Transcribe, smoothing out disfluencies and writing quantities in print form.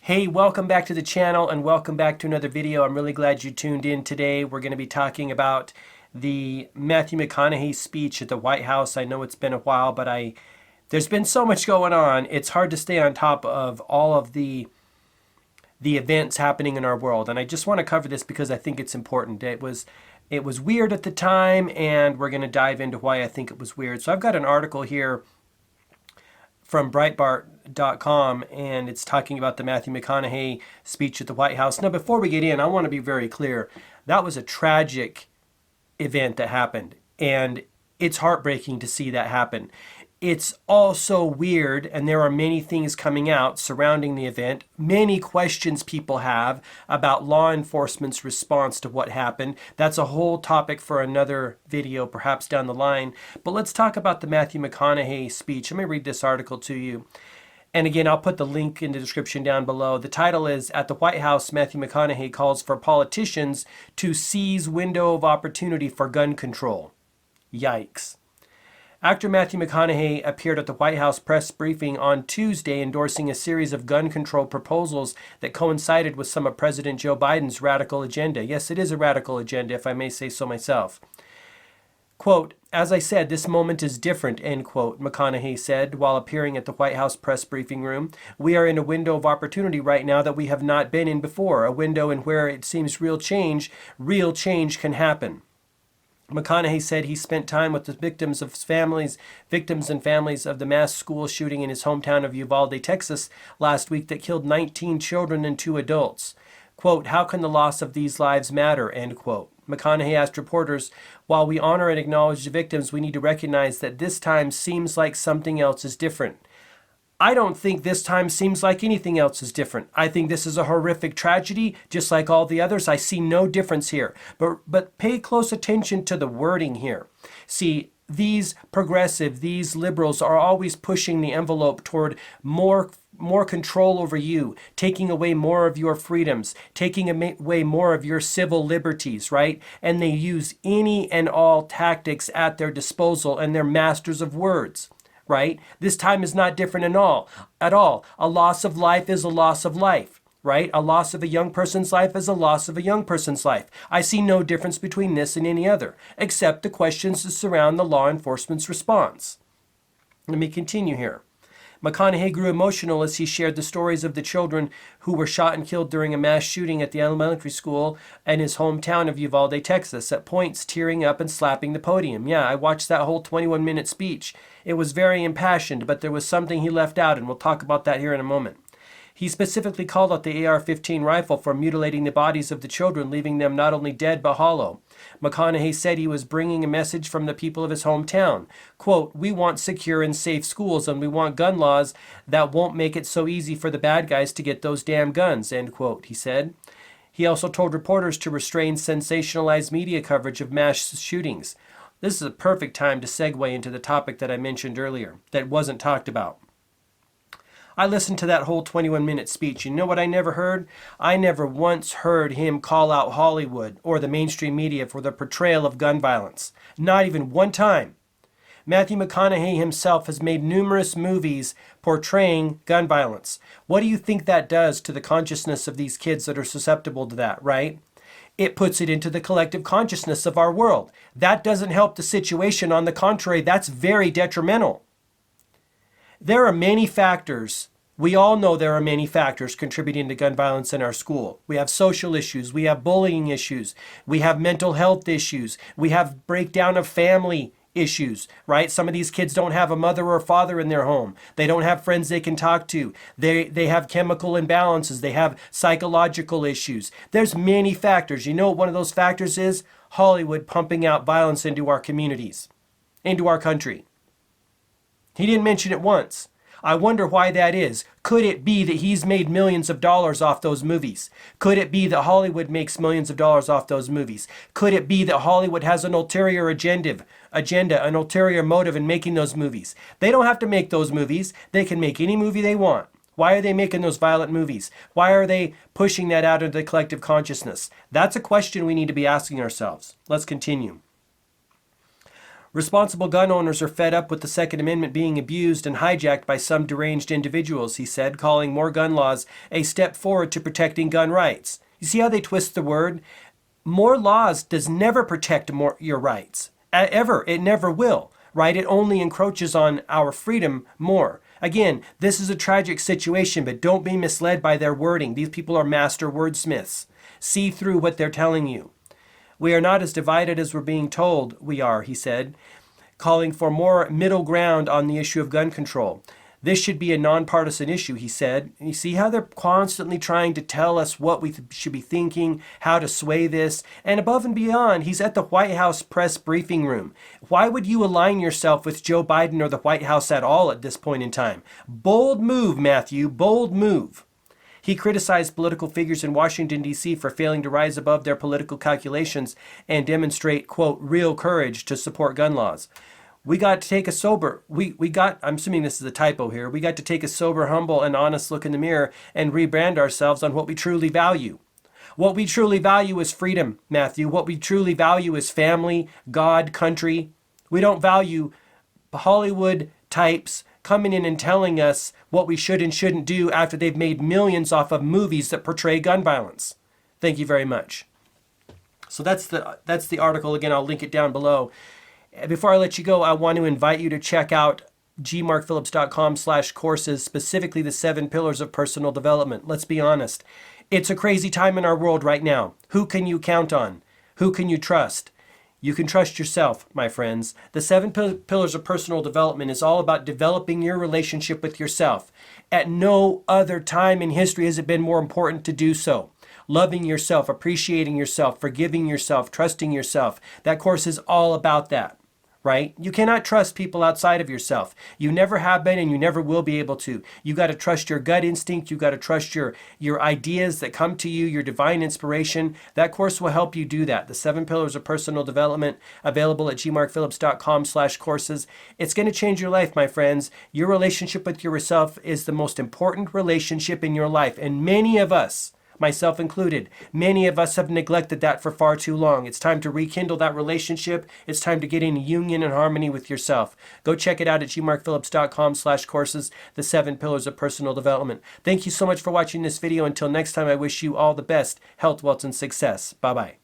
Hey, welcome back to the channel and welcome back to another video. I'm really glad you tuned in today. We're going to be talking about the Matthew McConaughey speech at the White House. I know it's been a while, but there's been so much going on. It's hard to stay on top of all of the events happening in our world. And I just want to cover this because I think it's important. It was weird at the time, and we're going to dive into why I think it was weird. So I've got an article here from Breitbart.com, and it's talking about the Matthew McConaughey speech at the White House. Now, before we get in, I want to be very clear. That was a tragic event that happened, and it's heartbreaking to see that happen. It's also weird, and there are many things coming out surrounding the event. Many questions people have about law enforcement's response to what happened. That's a whole topic for another video, perhaps down the line. But let's talk about the Matthew McConaughey speech. Let me read this article to you. And again, I'll put the link in the description down below. The title is, "At the White House, Matthew McConaughey calls for politicians to seize window of opportunity for gun control." Yikes. Actor Matthew McConaughey appeared at the White House press briefing on Tuesday endorsing a series of gun control proposals that coincided with some of President Joe Biden's radical agenda. Yes, it is a radical agenda, if I may say so myself. Quote, "As I said, this moment is different," end quote, McConaughey said while appearing at the White House press briefing room. "We are in a window of opportunity right now that we have not been in before, a window in where it seems real change can happen." McConaughey said he spent time with the victims and families of the mass school shooting in his hometown of Uvalde, Texas last week that killed 19 children and 2 adults. Quote, "How can the loss of these lives matter?" End quote. McConaughey asked reporters, "While we honor and acknowledge the victims, we need to recognize that this time seems like something else is different." I don't think this time seems like anything else is different. I think this is a horrific tragedy, just like all the others. I see no difference here. But pay close attention to the wording here. See, these liberals are always pushing the envelope toward more control over you, taking away more of your freedoms, taking away more of your civil liberties, right? And they use any and all tactics at their disposal, and they're masters of words. Right? This time is not different at all. A loss of life is a loss of life, right? A loss of a young person's life is a loss of a young person's life. I see no difference between this and any other, except the questions that surround the law enforcement's response. Let me continue here. McConaughey grew emotional as he shared the stories of the children who were shot and killed during a mass shooting at the elementary school in his hometown of Uvalde, Texas, at points tearing up and slapping the podium. Yeah, I watched that whole 21-minute speech. It was very impassioned, but there was something he left out, and we'll talk about that here in a moment. He specifically called out the AR-15 rifle for mutilating the bodies of the children, leaving them not only dead but hollow. McConaughey said he was bringing a message from the people of his hometown. Quote, "We want secure and safe schools, and we want gun laws that won't make it so easy for the bad guys to get those damn guns," end quote, he said. He also told reporters to restrain sensationalized media coverage of mass shootings. This is a perfect time to segue into the topic that I mentioned earlier that wasn't talked about. I listened to that whole 21-minute speech. You know what I never heard? I never once heard him call out Hollywood or the mainstream media for the portrayal of gun violence. Not even one time. Matthew McConaughey himself has made numerous movies portraying gun violence. What do you think that does to the consciousness of these kids that are susceptible to that, right? It puts it into the collective consciousness of our world. That doesn't help the situation. On the contrary, that's very detrimental. There are many factors. We all know there are many factors contributing to gun violence in our school. We have social issues. We have bullying issues. We have mental health issues. We have breakdown of family issues, right? Some of these kids don't have a mother or father in their home. They don't have friends they can talk to. They have chemical imbalances. They have psychological issues. There's many factors. You know what one of those factors is? Hollywood pumping out violence into our communities, into our country. He didn't mention it once. I wonder why that is. Could it be that he's made millions of dollars off those movies? Could it be that Hollywood makes millions of dollars off those movies? Could it be that Hollywood has an ulterior agenda, an ulterior motive in making those movies? They don't have to make those movies. They can make any movie they want. Why are they making those violent movies? Why are they pushing that out into the collective consciousness? That's a question we need to be asking ourselves. Let's continue. Responsible gun owners are fed up with the Second Amendment being abused and hijacked by some deranged individuals, he said, calling more gun laws a step forward to protecting gun rights. You see how they twist the word? More laws does never protect your rights. Ever. It never will, right? It only encroaches on our freedom more. Again, this is a tragic situation, but don't be misled by their wording. These people are master wordsmiths. See through what they're telling you. We are not as divided as we're being told we are, he said, calling for more middle ground on the issue of gun control. This should be a nonpartisan issue, he said. You see how they're constantly trying to tell us what we should be thinking, how to sway this, and above and beyond, he's at the White House press briefing room. Why would you align yourself with Joe Biden or the White House at all at this point in time? Bold move, Matthew, bold move. He criticized political figures in Washington, D.C. for failing to rise above their political calculations and demonstrate, quote, real courage to support gun laws. We got to take a sober, I'm assuming this is a typo here, we got to take a sober, humble, and honest look in the mirror and rebrand ourselves on what we truly value. What we truly value is freedom, Matthew. What we truly value is family, God, country. We don't value Hollywood types coming in and telling us what we should and shouldn't do after they've made millions off of movies that portray gun violence. Thank you very much. So that's the article. Again, I'll link it down below. Before I let you go, I want to invite you to check out gmarkphillips.com/courses, specifically the 7 pillars of personal development. Let's be honest. It's a crazy time in our world right now. Who can you count on? Who can you trust? You can trust yourself, my friends. The 7 pillars of personal development is all about developing your relationship with yourself. At no other time in history has it been more important to do so. Loving yourself, appreciating yourself, forgiving yourself, trusting yourself. That course is all about that, right? You cannot trust people outside of yourself. You never have been and you never will be able to. You got to trust your gut instinct. You got to trust your ideas that come to you, your divine inspiration. That course will help you do that. The 7 pillars of personal development, available at gmarkphillips.com/courses. It's going to change your life, my friends. Your relationship with yourself is the most important relationship in your life. And many of us, myself included, many of us have neglected that for far too long. It's time to rekindle that relationship. It's time to get in union and harmony with yourself. Go check it out at gmarkphillips.com/courses, the 7 pillars of personal development. Thank you so much for watching this video. Until next time, I wish you all the best health, wealth, and success. Bye-bye.